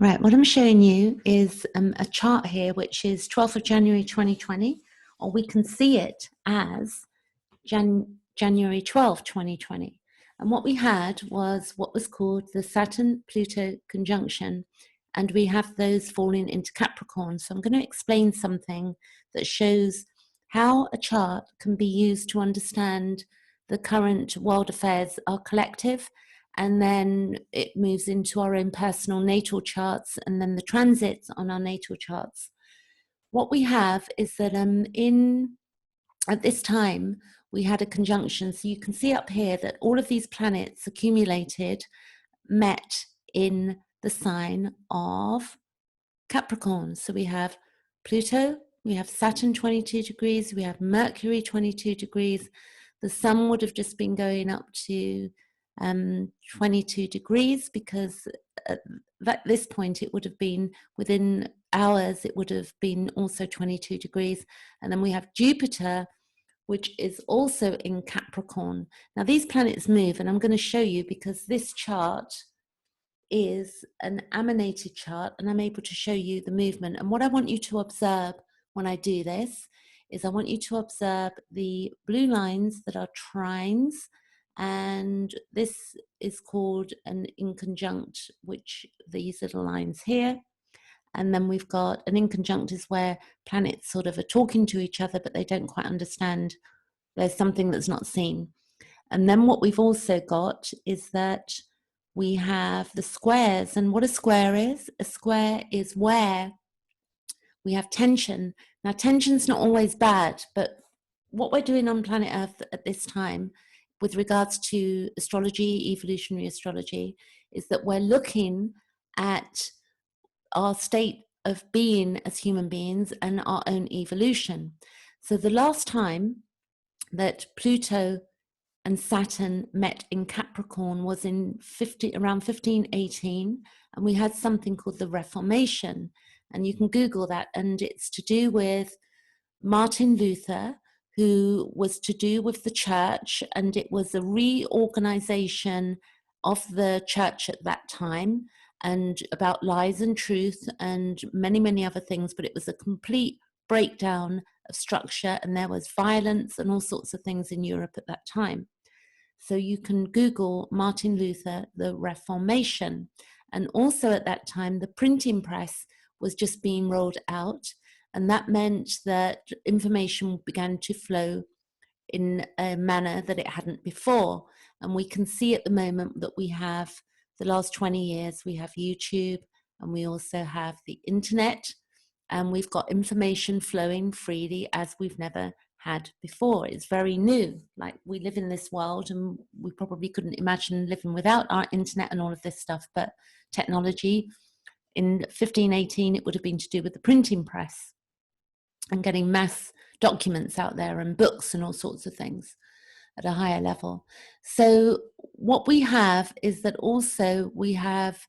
Right, what I'm showing you is a chart here, which is 12th of January 2020, or we can see it as January 12th, 2020. And what we had was what was called the Saturn-Pluto conjunction, and we have those falling into Capricorn. So I'm going to explain something that shows how a chart can be used to understand the current world affairs, our collective, and then it moves into our own personal natal charts, and then the transits on our natal charts. What we have is that at this time, we had a conjunction. So you can see up here that all of these planets accumulated, met in the sign of Capricorn. So we have Pluto, we have Saturn 22 degrees, we have Mercury 22 degrees. The sun would have just been going up to 22 degrees, because at this point it would have been within hours, it would have been also 22 degrees. And then we have Jupiter, which is also in Capricorn. Now these planets move, and I'm going to show you, because this chart is an emanated chart and I'm able to show you the movement. And what I want you to observe when I do this is I want you to observe the blue lines that are trines, and this is called an inconjunct, which these little lines here. And then we've got an inconjunct is where planets sort of are talking to each other, but they don't quite understand. There's something that's not seen. And then what we've also got is that we have the squares. And what a square is where we have tension. Now, tension's not always bad, but what we're doing on planet Earth at this time with regards to astrology, evolutionary astrology, is that we're looking at our state of being as human beings and our own evolution. So the last time that Pluto and Saturn met in Capricorn was in around 1518, and we had something called the Reformation. And you can Google that, and it's to do with Martin Luther, who was to do with the church, and it was a reorganization of the church at that time, and about lies and truth and many, many other things, but it was a complete breakdown of structure, and there was violence and all sorts of things in Europe at that time. So you can Google Martin Luther, the Reformation. And also at that time, the printing press was just being rolled out, and that meant that information began to flow in a manner that it hadn't before. And we can see at the moment that we have, the last 20 years, we have YouTube, and we also have the internet, and we've got information flowing freely as we've never had before. It's very new. Like, we live in this world and we probably couldn't imagine living without our internet and all of this stuff, but technology, in 1518, it would have been to do with the printing press and getting mass documents out there and books and all sorts of things at a higher level. So what we have is that also we have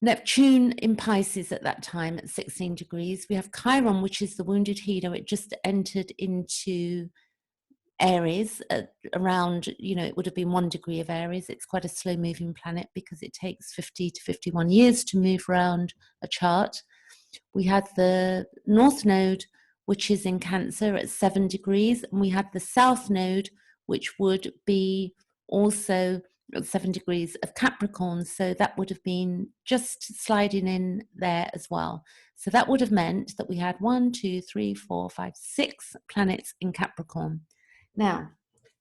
Neptune in Pisces at that time at 16 degrees. We have Chiron, which is the wounded healer. It just entered into Aries at around, it would have been 1 degree of Aries. It's quite a slow moving planet because it takes 50 to 51 years to move around a chart. We had the North Node, which is in Cancer at 7 degrees. And we had the South Node, which would be also at 7 degrees of Capricorn. So that would have been just sliding in there as well. So that would have meant that we had 1, 2, 3, 4, 5, 6 planets in Capricorn. Now,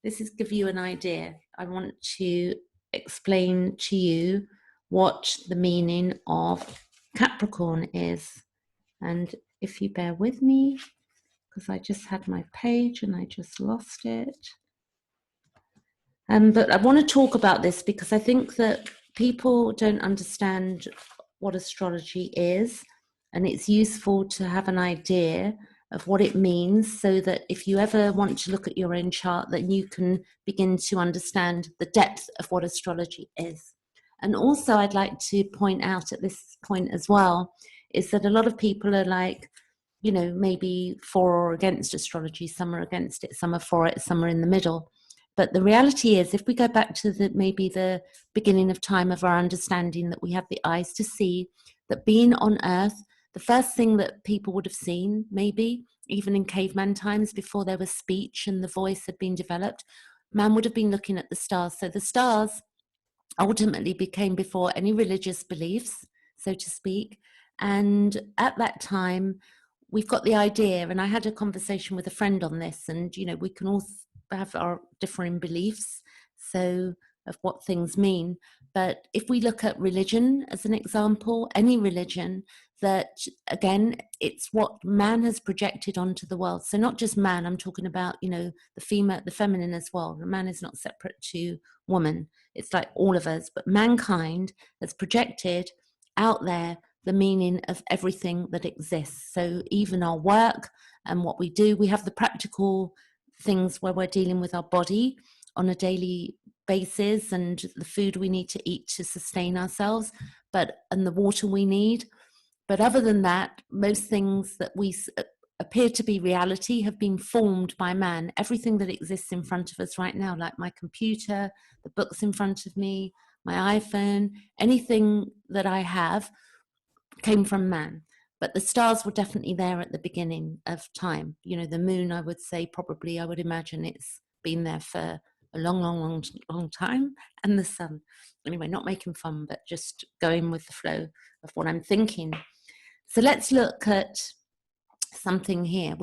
this is give you an idea. I want to explain to you what the meaning of Capricorn is. And if you bear with me, because I just had my page and I just lost it. But I want to talk about this because I think that people don't understand what astrology is, and it's useful to have an idea of what it means, so that if you ever want to look at your own chart, then you can begin to understand the depth of what astrology is. And also, I'd like to point out at this point as well, is that a lot of people are like, maybe for or against astrology. Some are against it, some are for it, some are in the middle. But the reality is, if we go back to maybe the beginning of time of our understanding, that we have the eyes to see, that being on Earth, the first thing that people would have seen, maybe even in caveman times before there was speech and the voice had been developed, man would have been looking at the stars. So the stars ultimately became before any religious beliefs, so to speak. And at that time, we've got the idea, and I had a conversation with a friend on this, and, you know, we can all have our differing beliefs, so of what things mean. But if we look at religion as an example, any religion, that again, it's what man has projected onto the world. So not just man, I'm talking about, you know, the female, the feminine as well. The man is not separate to woman. It's like all of us, but mankind has projected out there the meaning of everything that exists. So even our work and what we do, we have the practical things where we're dealing with our body on a daily basis and the food we need to eat to sustain ourselves, and the water we need. But other than that, most things that we appear to be reality have been formed by man. Everything that exists in front of us right now, like my computer, the books in front of me, my iPhone, anything that I have came from man. But the stars were definitely there at the beginning of time. You know, the moon, I would say, probably, I would imagine it's been there for a long time. And the sun. Anyway, not making fun, but just going with the flow of what I'm thinking. So let's look at something here.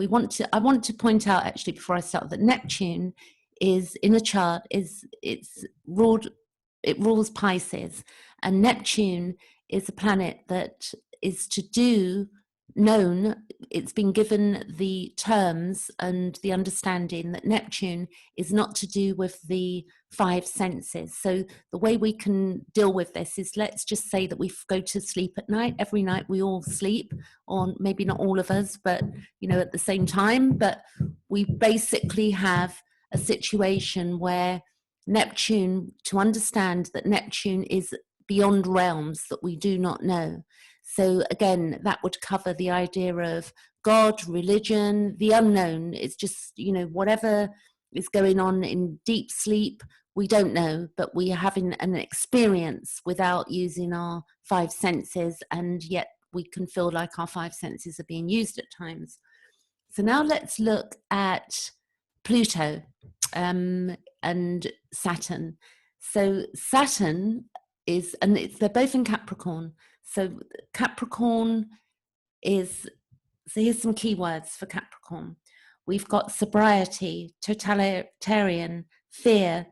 I want to point out, actually, before I start, that Neptune is in a chart, it rules Pisces, and Neptune is a planet that is it's been given the terms and the understanding that Neptune is not to do with the five senses. So the way we can deal with this is, let's just say that we go to sleep at night. Every night we all sleep, or maybe not all of us, but, you know, at the same time. But we basically have a situation where Neptune, to understand that Neptune is beyond realms that we do not know. So again, that would cover the idea of God, religion, the unknown. It's just, you know, whatever is going on in deep sleep, we don't know, but we are having an experience without using our five senses, and yet we can feel like our five senses are being used at times. So now let's look at Pluto and Saturn. So Saturn is, and they're both in Capricorn. So Capricorn is, so here's some keywords for Capricorn. We've got sobriety, totalitarian, fear,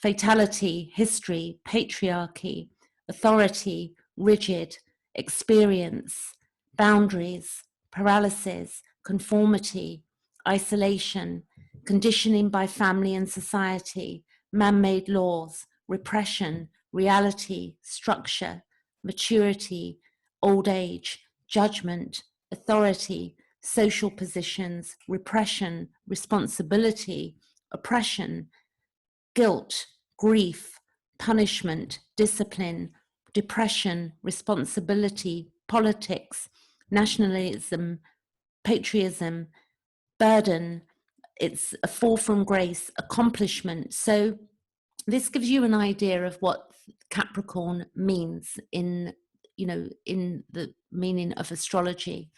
fatality, history, patriarchy, authority, rigid, experience, boundaries, paralysis, conformity, isolation, conditioning by family and society, man-made laws, repression, reality, structure, maturity, old age, judgment, authority, social positions, repression, responsibility, oppression, guilt, grief, punishment, discipline, depression, responsibility, politics, nationalism, patriotism, burden. It's a fall from grace, accomplishment. So this gives you an idea of what Capricorn means in, you know, in the meaning of astrology.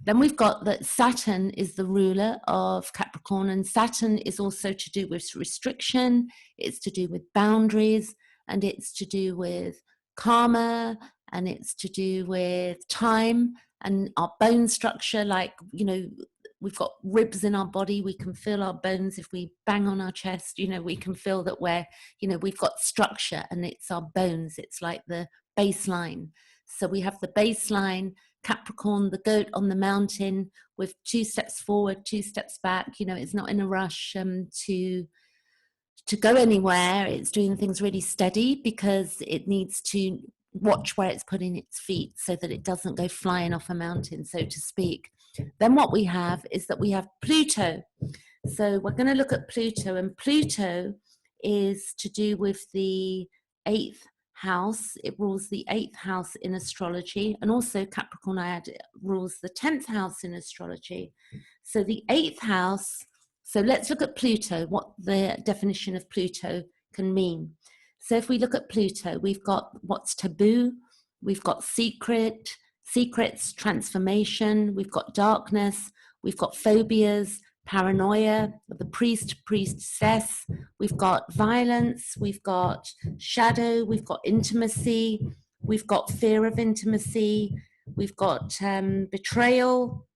Then we've got that Saturn is the ruler of Capricorn, and Saturn is also to do with restriction, it's to do with boundaries, and it's to do with karma, and it's to do with time and our bone structure. Like, you know, we've got ribs in our body, we can feel our bones. If we bang on our chest, you know, we can feel that we're, you know, we've got structure, and it's our bones. It's like the baseline. So we have the baseline, Capricorn, the goat on the mountain, with 2 steps forward, 2 steps back. You know, it's not in a rush to go anywhere. It's doing things really steady because it needs to watch where it's putting its feet so that it doesn't go flying off a mountain, so to speak. Then what we have is that we have Pluto. So we're going to look at Pluto, and Pluto is to do with the 8th house. It rules the 8th house in astrology, and also Capricorn rules the 10th house in astrology. So the 8th house So let's look at Pluto, what the definition of Pluto can mean. So if we look at Pluto, we've got what's taboo, we've got secrets, transformation, we've got darkness, we've got phobias, paranoia, the priestess, we've got violence, we've got shadow, we've got intimacy, we've got fear of intimacy, we've got betrayal,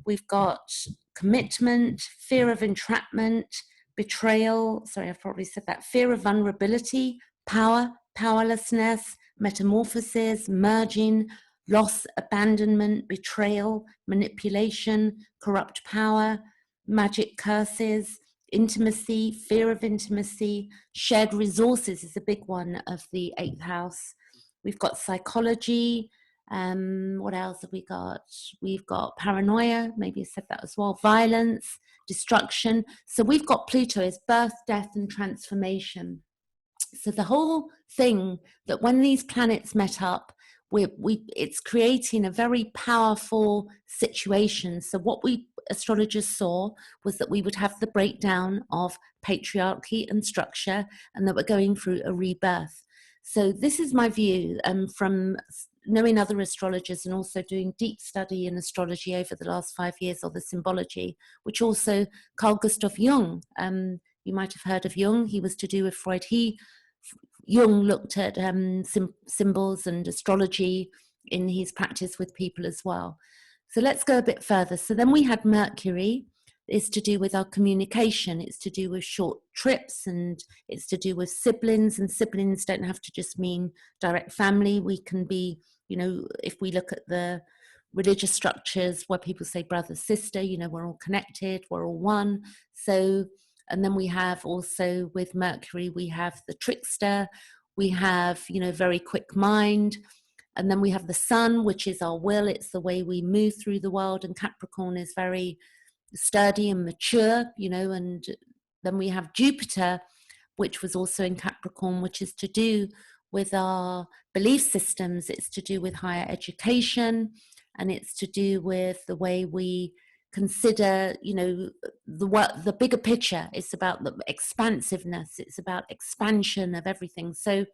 we've got commitment, fear of entrapment, betrayal, sorry, I've probably said that, fear of vulnerability, power, powerlessness, metamorphosis, merging, loss, abandonment, betrayal, manipulation, corrupt power, magic curses, intimacy, fear of intimacy, shared resources is a big one of the 8th house. We've got psychology. What else have we got? We've got paranoia, maybe I said that as well, violence, destruction. So we've got Pluto as birth, death, and transformation. So the whole thing that when these planets met up, it's creating a very powerful situation. So what we astrologers saw was that we would have the breakdown of patriarchy and structure, and that we're going through a rebirth. So this is my view from knowing other astrologers and also doing deep study in astrology over the last 5 years, or the symbology, which also Carl Jung, you might have heard of Jung, he was to do with Freud. Jung looked at symbols and astrology in his practice with people as well. So let's go a bit further. So then we had Mercury. It's to do with our communication. It's to do with short trips, and it's to do with siblings. And siblings don't have to just mean direct family. We can be, you know, if we look at the religious structures where people say brother, sister, you know, we're all connected, we're all one. So, and then we have also with Mercury, we have the trickster, we have, you know, very quick mind. And then we have the sun, which is our will. It's the way we move through the world. And Capricorn is very sturdy and mature, you know. And then we have Jupiter, which was also in Capricorn, which is to do with our belief systems. It's to do with higher education, and it's to do with the way we consider, you know, the bigger picture. It's about the expansiveness. It's about expansion of everything. So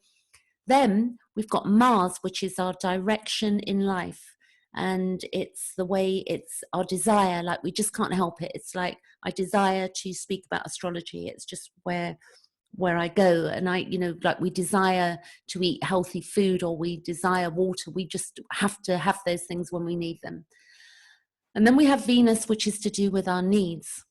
then we've got Mars, which is our direction in life. And it's the way, it's our desire, like we just can't help it. It's like I desire to speak about astrology. It's just where I go. And I, you know, like we desire to eat healthy food, or we desire water. We just have to have those things when we need them. And then we have Venus, which is to do with our needs.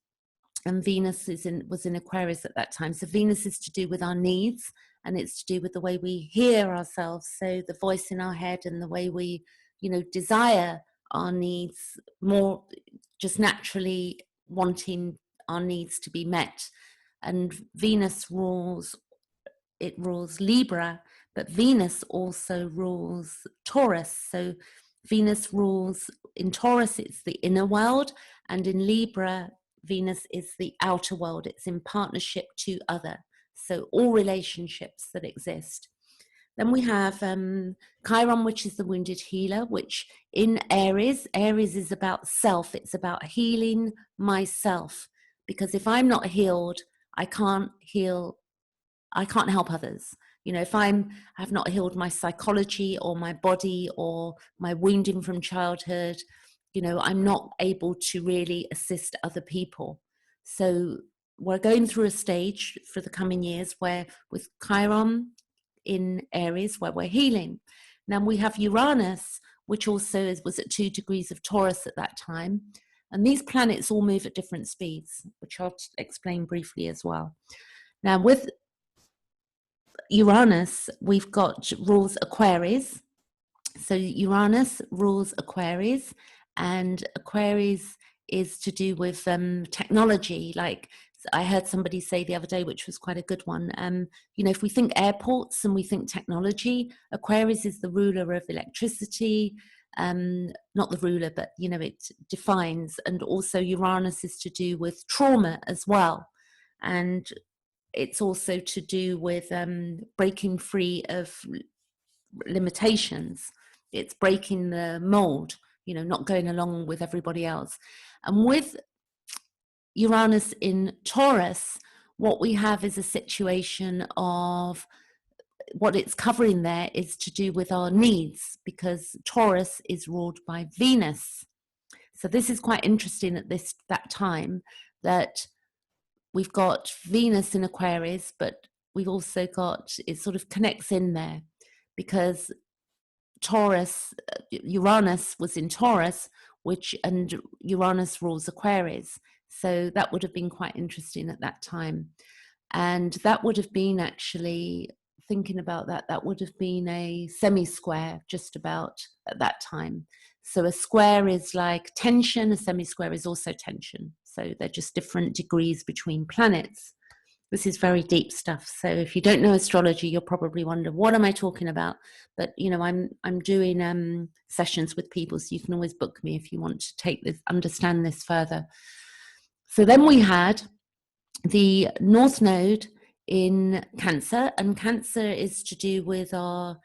And Venus was in Aquarius at that time. So Venus is to do with our needs, and it's to do with the way we hear ourselves. So the voice in our head, and the way we, you know, desire our needs, more just naturally wanting our needs to be met. And Venus rules Libra, but Venus also rules Taurus. So Venus rules in Taurus, it's the inner world, and in Libra, Venus is the outer world. It's in partnership to other. So all relationships that exist. Then we have Chiron, which is the wounded healer, which in Aries is about self. It's about healing myself. Because if I'm not healed, I can't help others. You know, if I've not healed my psychology or my body or my wounding from childhood, you know, I'm not able to really assist other people. So we're going through a stage for the coming years where with Chiron in Aries, where we're healing. Then we have Uranus, which also was at 2 degrees of Taurus at that time. And these planets all move at different speeds, which I'll explain briefly as well. Now with Uranus, we've got rules Aquarius. So Uranus rules Aquarius, and Aquarius is to do with technology. Like I heard somebody say the other day, which was quite a good one. You know, if we think airports and we think technology, Aquarius is the ruler of electricity. Not the ruler, but, you know, it defines. And also Uranus is to do with trauma as well. And it's also to do with breaking free of limitations. It's breaking the mold, you know, not going along with everybody else. And with Uranus in Taurus, what we have is a situation of what it's covering there is to do with our needs, because Taurus is ruled by Venus. So this is quite interesting at that time, that we've got Venus in Aquarius, but we've also got, it sort of connects in there, because Taurus, Uranus was in Taurus, and Uranus rules Aquarius. So that would have been quite interesting at that time. And that would have been, actually, thinking about that, that would have been a semi-square just about at that time. So a square is like tension, a semi-square is also tension. So they're just different degrees between planets. This is very deep stuff. So if you don't know astrology, you'll probably wonder, what am I talking about? But, you know, I'm doing sessions with people, so you can always book me if you want to take this, understand this further. So then we had the North Node in Cancer, and Cancer is to do with our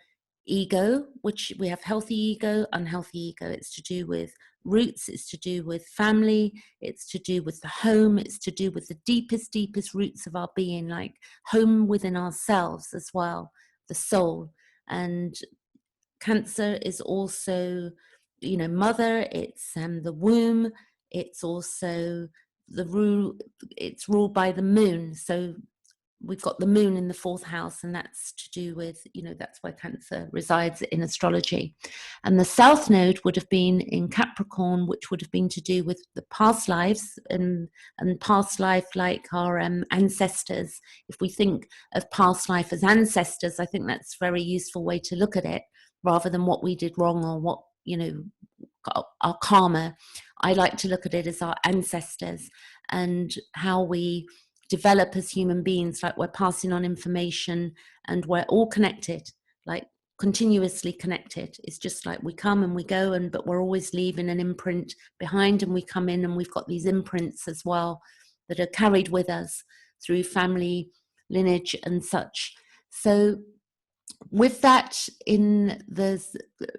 ego, which we have healthy ego, unhealthy ego. It's to do with roots, it's to do with family, it's to do with the home, it's to do with the deepest roots of our being, like home within ourselves as well, the soul. And Cancer is also, you know, mother, it's the womb, it's also it's ruled by the moon. So we've got the moon in the 4th house, and that's to do with, you know, that's where Cancer resides in astrology. And the South Node would have been in Capricorn, which would have been to do with the past lives and past life, like our ancestors. If we think of past life as ancestors, I think that's a very useful way to look at it, rather than what we did wrong or what, you know, our karma. I like to look at it as our ancestors and how we develop as human beings, like we're passing on information and we're all connected, like continuously connected. It's just like we come and we go, but we're always leaving an imprint behind, and we come in and we've got these imprints as well that are carried with us through family lineage and such. So with that in the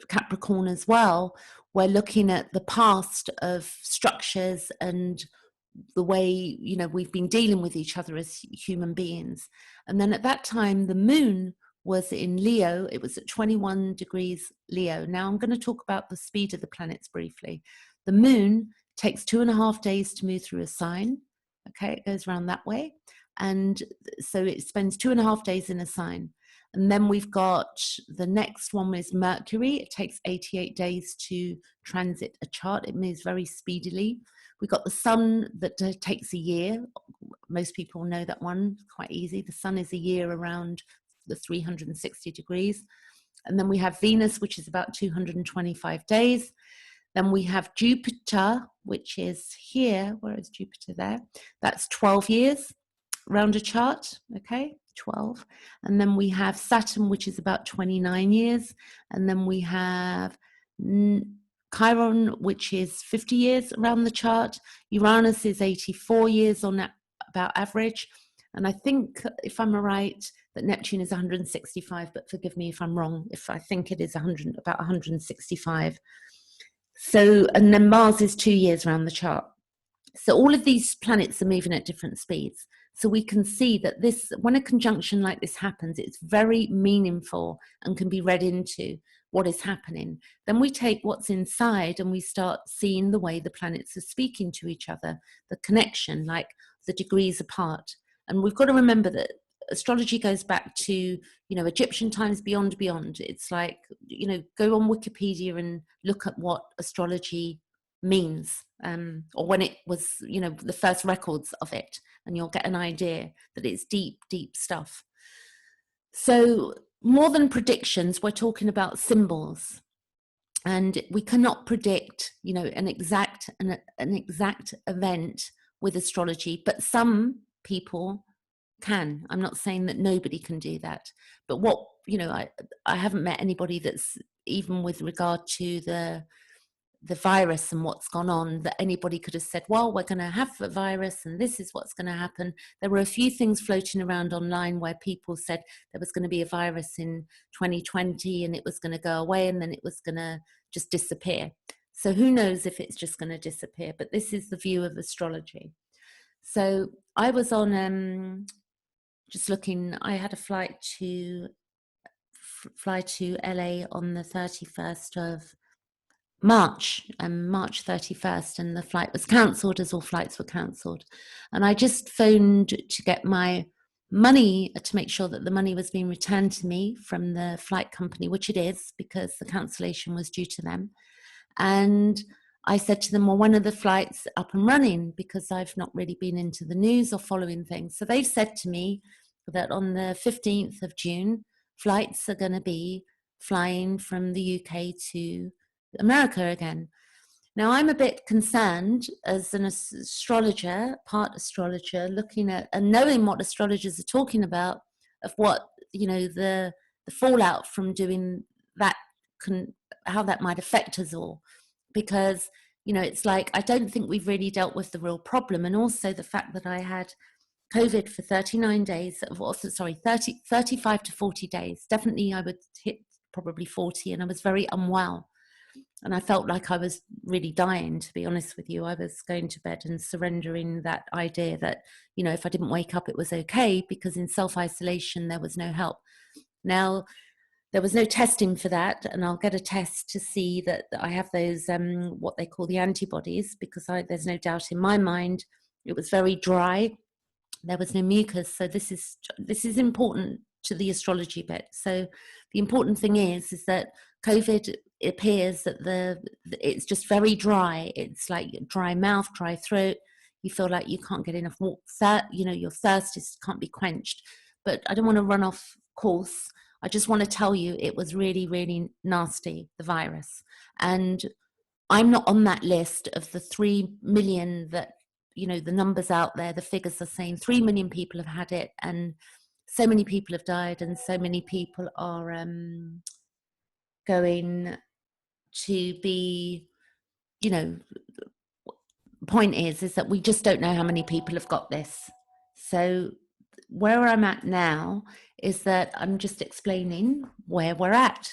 Capricorn as well, we're looking at the past of structures and the way, you know, we've been dealing with each other as human beings. And then at that time, the moon was in Leo. It was at 21 degrees Leo. Now I'm going to talk about the speed of the planets briefly. The moon takes 2.5 days to move through a sign. Okay, it goes around that way. And so it spends 2.5 days in a sign. And then we've got the next one is Mercury. It takes 88 days to transit a chart. It moves very speedily. We've got the sun that takes a year. Most people know that one, quite easy. The sun is a year around the 360 degrees. And then we have Venus, which is about 225 days. Then we have Jupiter, which is here. Where is Jupiter there? That's 12 years around a chart, okay, 12. And then we have Saturn, which is about 29 years. And then we have Chiron, which is 50 years around the chart. Uranus is 84 years on about average. And I think, if I'm right, that Neptune is 165, but forgive me if I'm wrong, if I think it is about 165. So, and then Mars is 2 years around the chart. So all of these planets are moving at different speeds. So we can see that this, when a conjunction like this happens, it's very meaningful and can be read into what is happening. Then we take what's inside and we start seeing the way the planets are speaking to each other, the connection, like the degrees apart. And we've got to remember that astrology goes back to, you know, Egyptian times, beyond. It's like, you know, go on Wikipedia and look at what astrology means, or when it was, you know, the first records of it, and you'll get an idea that it's deep stuff. So more than predictions, we're talking about symbols, and we cannot predict, you know, an exact event with astrology, but some people can. I'm not saying that nobody can do that, but what, you know, I haven't met anybody that's, even with regard to the virus and what's gone on, that anybody could have said, well, we're going to have a virus and this is what's going to happen. There were a few things floating around online where people said there was going to be a virus in 2020 and it was going to go away and then it was going to just disappear. So who knows if it's just going to disappear, but this is the view of astrology. So I was on, just looking, I had a flight to fly to LA on the 31st of March, March 31st, and the flight was cancelled, as all flights were cancelled. And I just phoned to get my money, to make sure that the money was being returned to me from the flight company, which it is, because the cancellation was due to them. And I said to them, well, when are the flights up and running? Because I've not really been into the news or following things. So they've said to me that on the 15th of June, flights are going to be flying from the UK to America again. Now, I'm a bit concerned as an astrologer, part astrologer, looking at and knowing what astrologers are talking about, of what, you know, the fallout from doing that, how that might affect us all. Because, you know, it's like, I don't think we've really dealt with the real problem. And also the fact that I had COVID for 39 days, 35 to 40 days. Definitely I would hit probably 40, and I was very unwell. And I felt like I was really dying, to be honest with you. I was going to bed and surrendering that idea that, you know, if I didn't wake up, it was okay, because in self-isolation, there was no help. Now, there was no testing for that, and I'll get a test to see that I have those, what they call the antibodies, because there's no doubt in my mind, it was very dry. There was no mucus. So this is important to the astrology bit. So the important thing is that COVID, it appears that it's just very dry. It's like dry mouth, dry throat. You feel like you can't get enough water. You know, your thirst can't be quenched. But I don't want to run off course. I just want to tell you it was really, really nasty, the virus. And I'm not on that list of the 3 million that, you know, the numbers out there, the figures are saying 3 million people have had it, and so many people have died, and so many people are going to be, you know, point is that we just don't know how many people have got this. So where I'm at now is that I'm just explaining where we're at.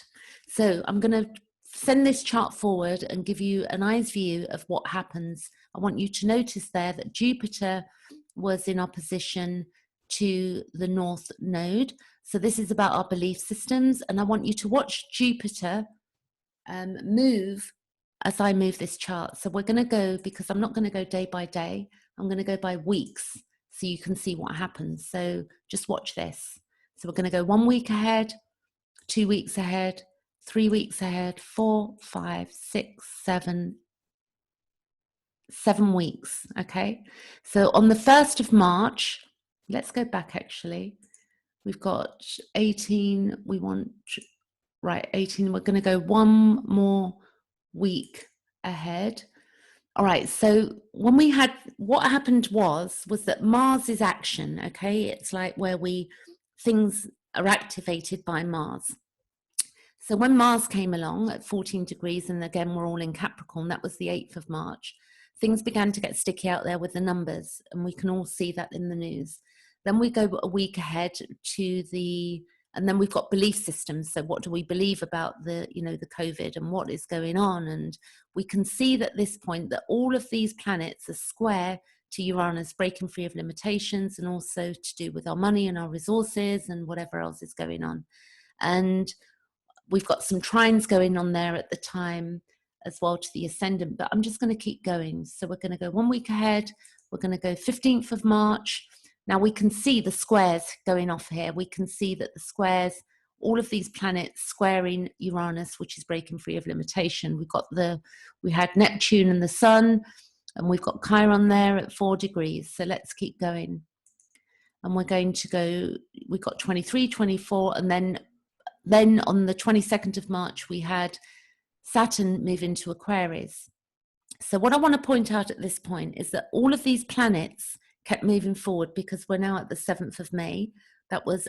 So I'm going to send this chart forward and give you an eye's view of what happens. I want you to notice there that Jupiter was in opposition to the North Node. So this is about our belief systems. And I want you to watch Jupiter move as I move this chart. So we're going to go, because I'm not going to go day by day, I'm going to go by weeks, so you can see what happens. So just watch this. So we're going to go 1 week ahead, 2 weeks ahead, 3 weeks ahead, 4, 5, 6, 7 weeks. Okay. So on the 1st of March, let's go back actually. We've got 18. We want, right, 18. We're going to go 1 more week ahead. All right, so when we had, what happened was that Mars is action, okay? It's like where things are activated by Mars. So when Mars came along at 14 degrees, and again, we're all in Capricorn, that was the 8th of March, things began to get sticky out there with the numbers, and we can all see that in the news. Then we go a week ahead to and then we've got belief systems. So what do we believe about the COVID and what is going on? And we can see that at this point that all of these planets are square to Uranus, breaking free of limitations, and also to do with our money and our resources and whatever else is going on. And we've got some trines going on there at the time as well to the ascendant, but I'm just going to keep going. So we're going to go 1 week ahead. We're going to go 15th of March. Now we can see the squares going off here. We can see that the squares, all of these planets squaring Uranus, which is breaking free of limitation. We had Neptune and the Sun, and we've got Chiron there at 4 degrees. So let's keep going. And we're going to go, we've got 23, 24, and then on the 22nd of March, we had Saturn move into Aquarius. So what I want to point out at this point is that all of these planets kept moving forward, because we're now at the 7th of May.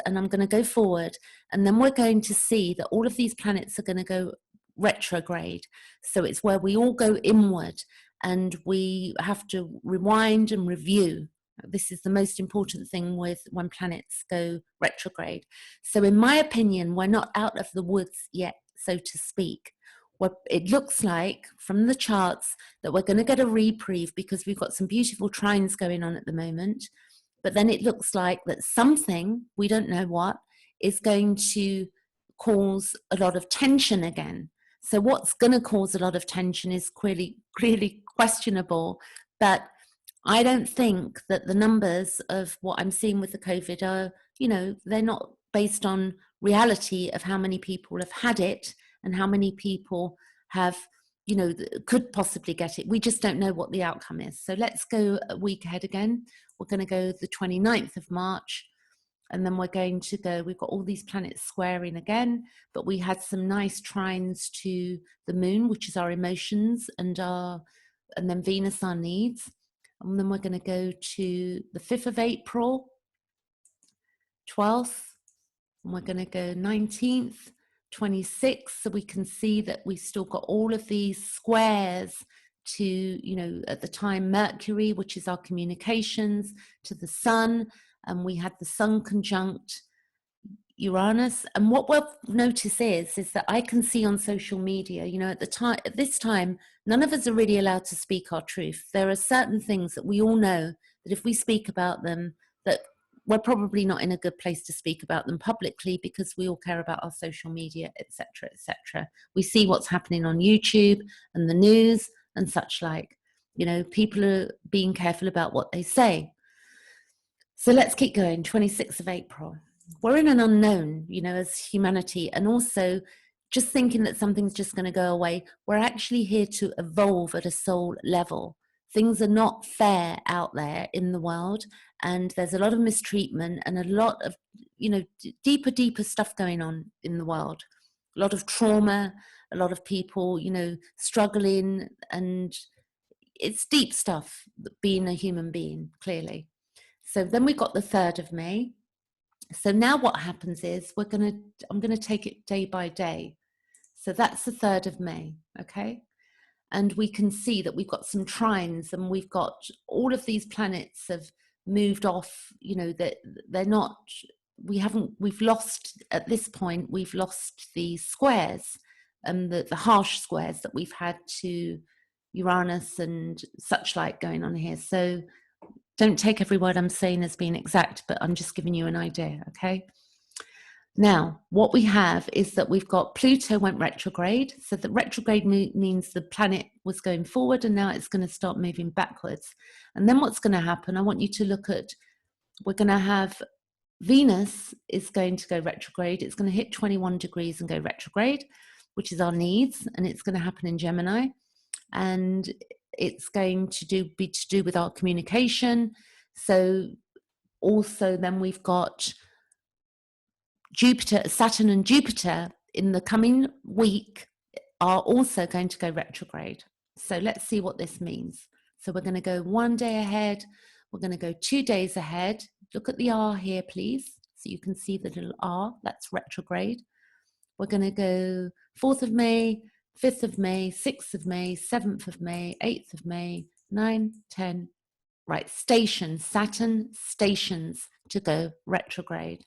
And I'm going to go forward, and then we're going to see that all of these planets are going to go retrograde. So it's where we all go inward, and we have to rewind and review. This is the most important thing when planets go retrograde. So in my opinion, we're not out of the woods yet, so to speak. it looks like from the charts that we're going to get a reprieve because we've got some beautiful trines going on at the moment. But then it looks like that something, we don't know what, is going to cause a lot of tension again. So what's going to cause a lot of tension is clearly questionable. But I don't think that the numbers of what I'm seeing with the COVID are, they're not based on reality of how many people have had it and how many people have, could possibly get it. We just don't know what the outcome is. So let's go a week ahead again. We're going to go the 29th of March. And then we're going to go, we've got all these planets squaring again, but we had some nice trines to the moon, which is our emotions, and then Venus, our needs. And then we're going to go to the 5th of April, 12th, and we're going to go 19th, 26th, so we can see that we've still got all of these squares to, at the time, Mercury, which is our communications, to the sun, and we had the sun conjunct Uranus. And what we'll notice is that I can see on social media, at this time, none of us are really allowed to speak our truth. There are certain things that we all know that if we speak about them, that we're probably not in a good place to speak about them publicly because we all care about our social media, etc., etc. We see what's happening on YouTube and the news and such like. People are being careful about what they say. So let's keep going. 26th of April. We're in an unknown, as humanity, and also just thinking that something's just going to go away. We're actually here to evolve at a soul level. Things are not fair out there in the world, and there's a lot of mistreatment and a lot of, deeper stuff going on in the world. A lot of trauma, a lot of people, struggling, and it's deep stuff, being a human being, clearly. So then we got the 3rd of May. So now what happens is I'm going to take it day by day. So that's the 3rd of May, okay? And we can see that we've got some trines and we've got all of these planets have moved off, that they're not, we've lost, at this point, we've lost the squares and the harsh squares that we've had to Uranus and such like going on here. So don't take every word I'm saying as being exact, but I'm just giving you an idea, okay? Now, what we have is that we've got Pluto went retrograde. So the retrograde means the planet was going forward and now it's going to start moving backwards. And then what's going to happen, I want you to look at, we're going to have Venus is going to go retrograde. It's going to hit 21 degrees and go retrograde, which is our needs. And it's going to happen in Gemini. And it's going to be to do with our communication. So also then we've got Jupiter, Saturn and Jupiter in the coming week are also going to go retrograde. So let's see what this means. So we're going to go one day ahead. We're going to go 2 days ahead. Look at the R here, please. So you can see the little R, that's retrograde. We're going to go 4th of May, 5th of May, 6th of May, 7th of May, 8th of May, 9, 10. Right, stations, Saturn stations to go retrograde.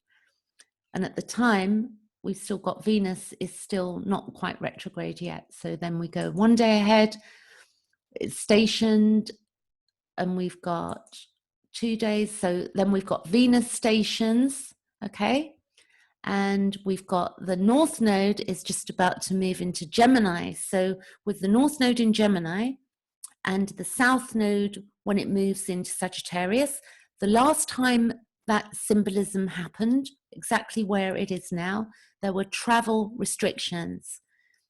And at the time, we've still got Venus is still not quite retrograde yet. So then we go 1 day ahead, it's stationed, and we've got 2 days. So then we've got Venus stations, okay? And we've got the North Node is just about to move into Gemini. So with the North Node in Gemini and the South Node, when it moves into Sagittarius, the last time that symbolism happened, exactly where it is now, there were travel restrictions.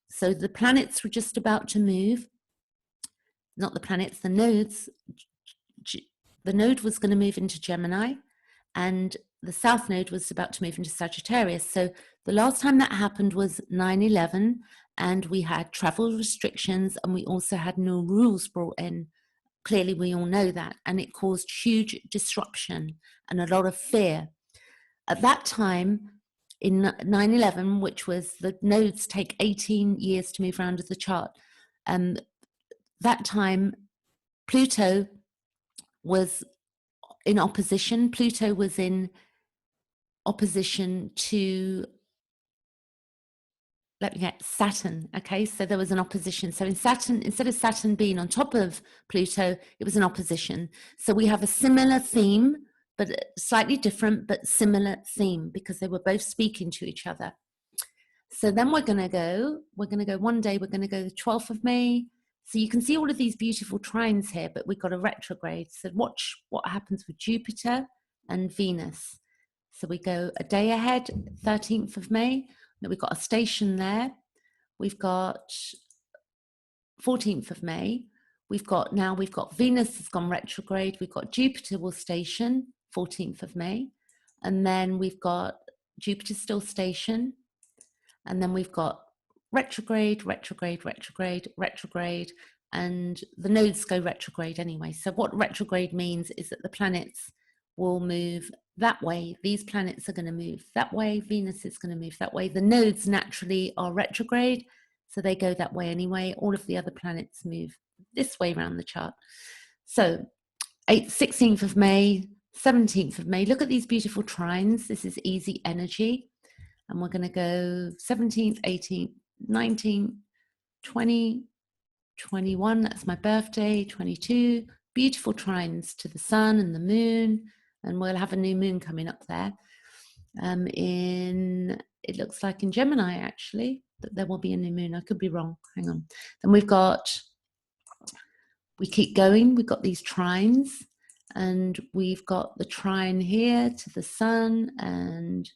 So the planets were just about to move, not the planets, the nodes. The node was going to move into Gemini and the South Node was about to move into Sagittarius. So the last time that happened was 9/11, and we had travel restrictions and we also had new rules brought in. Clearly, we all know that, and it caused huge disruption and a lot of fear. At that time, in 9/11, which was the nodes take 18 years to move around the chart, that time Pluto was in opposition. Pluto was in opposition to, get Saturn. Okay, so there was an opposition. So in Saturn, instead of Saturn being on top of Pluto, it was an opposition. So we have a similar theme, but slightly different, but similar theme, because they were both speaking to each other. So then we're going to go one day, we're going to go the 12th of May. So you can see all of these beautiful trines here, but we've got a retrograde. So watch what happens with Jupiter and Venus. So we go a day ahead, 13th of May. Then we've got a station there. We've got 14th of May. We've got Venus has gone retrograde. We've got Jupiter will station 14th of May. And then we've got Jupiter still station. And then we've got retrograde, retrograde, retrograde, retrograde, and the nodes go retrograde anyway. So what retrograde means is that the planets will move that way. These planets are going to move that way. Venus is going to move that way. The nodes naturally are retrograde, so they go that way anyway. All of the other planets move this way around the chart. So 16th of May, 17th of May. Look at these beautiful trines. This is easy energy. And we're going to go 17th, 18th, 19th, 20, 21, that's my birthday, 22, beautiful trines to the sun and the moon, and we'll have a new moon coming up there. It looks like in Gemini, actually, that there will be a new moon. I could be wrong, hang on. Then we keep going, we've got these trines, and we've got the trine here to the sun, and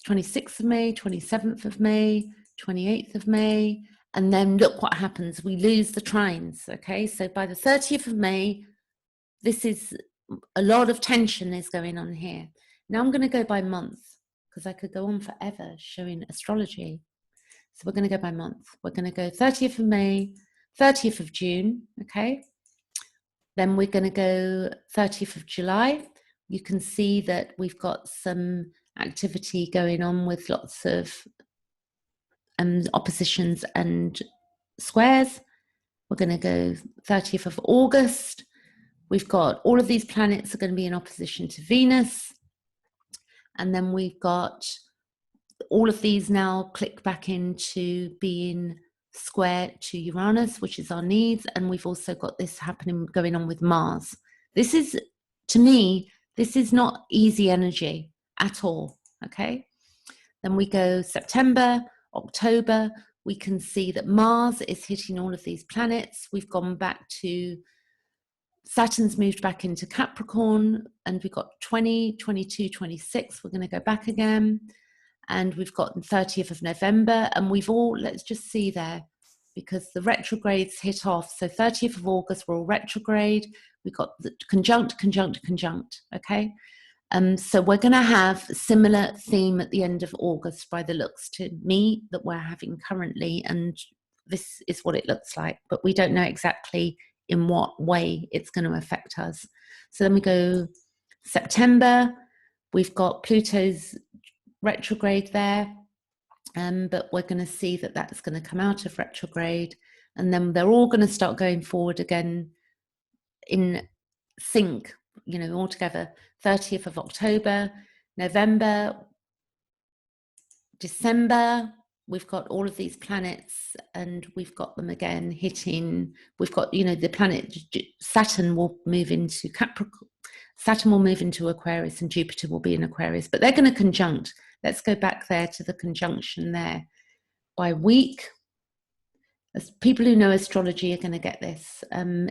26th of May, 27th of May, 28th of May, and then look what happens. We lose the trines, okay? So by the 30th of May, this is a lot of tension is going on here. Now I'm going to go by month, because I could go on forever showing astrology. So we're going to go by month. We're going to go 30th of May, 30th of June, okay? Then we're going to go 30th of July. You can see that we've got some activity going on with lots of oppositions and squares. We're going to go 30th of August. We've got all of these planets are going to be in opposition to Venus. And then we've got all of these now click back into being square to Uranus, which is our needs. And we've also got this going on with Mars. This is, to me, this is not easy energy at all, okay? Then we go September, October, we can see that Mars is hitting all of these planets. We've gone back to, Saturn's moved back into Capricorn, and we've got 20, 22, 26, we're gonna go back again. And we've got the 30th of November, and let's just see there, because the retrogrades hit off. So 30th of August, we're all retrograde. We've got the conjunct, okay? So we're going to have a similar theme at the end of August by the looks to me that we're having currently, and this is what it looks like, but we don't know exactly in what way it's going to affect us. So then we go September, we've got Pluto's retrograde there, but we're going to see that that's going to come out of retrograde, and then they're all going to start going forward again in sync, you know, all together. 30th of October, November, December, we've got all of these planets, and we've got them again hitting. We've got, you know, the planet Saturn will move into Capricorn, Saturn will move into Aquarius, and Jupiter will be in Aquarius, but they're going to conjunct. Let's go back there to the conjunction there by week. As people who know astrology are going to get this.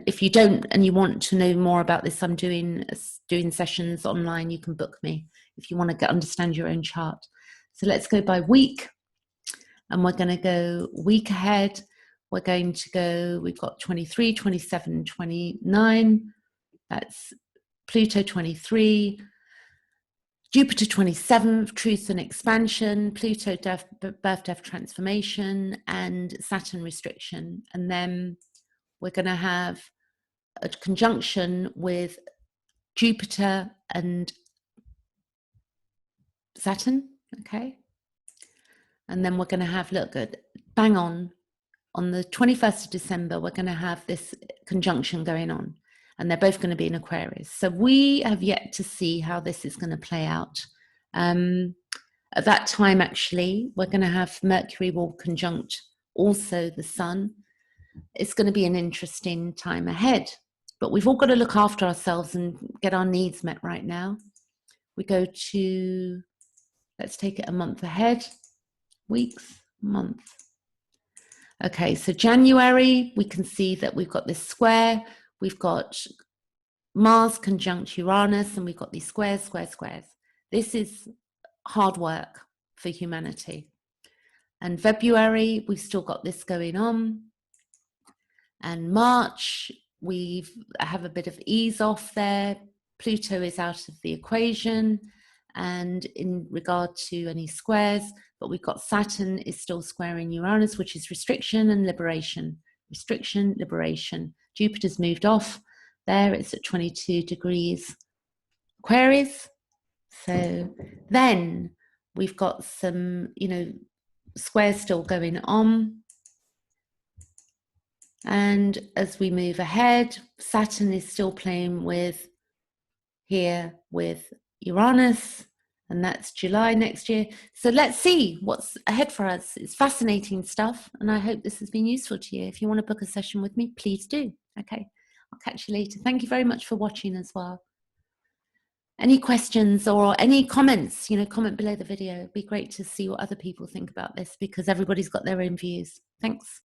If you don't and you want to know more about this, I'm doing sessions online. You can book me if you want to understand your own chart. So let's go by week, and we're going to go week ahead. We're going to go, we've got 23, 27, 29. That's Pluto 23. Jupiter 27, truth and expansion, Pluto birth, death, transformation, and Saturn restriction. And then we're going to have a conjunction with Jupiter and Saturn, okay? And then we're going to have, look at, bang on the 21st of December, we're going to have this conjunction going on. And they're both going to be in Aquarius. So we have yet to see how this is going to play out. At that time, actually, we're going to have Mercury will conjunct also the Sun. It's going to be an interesting time ahead, but we've all got to look after ourselves and get our needs met right now. We go to, let's take it a month ahead, weeks, month. Okay, so January, we can see that we've got this square, we've got Mars conjunct Uranus, and we've got these squares, squares, squares. This is hard work for humanity. And February, we've still got this going on. And March, we have a bit of ease off there. Pluto is out of the equation. And in regard to any squares, but we've got Saturn is still squaring Uranus, which is restriction and liberation. Restriction, liberation. Jupiter's moved off there. It's at 22 degrees Aquarius. So then we've got some, squares still going on. And as we move ahead, Saturn is still playing with Uranus, and that's July next year. So let's see what's ahead for us. It's fascinating stuff, and I hope this has been useful to you. If you want to book a session with me, please do. Okay, I'll catch you later. Thank you very much for watching as well. Any questions or any comments, comment below the video. It'd be great to see what other people think about this, because everybody's got their own views. Thanks.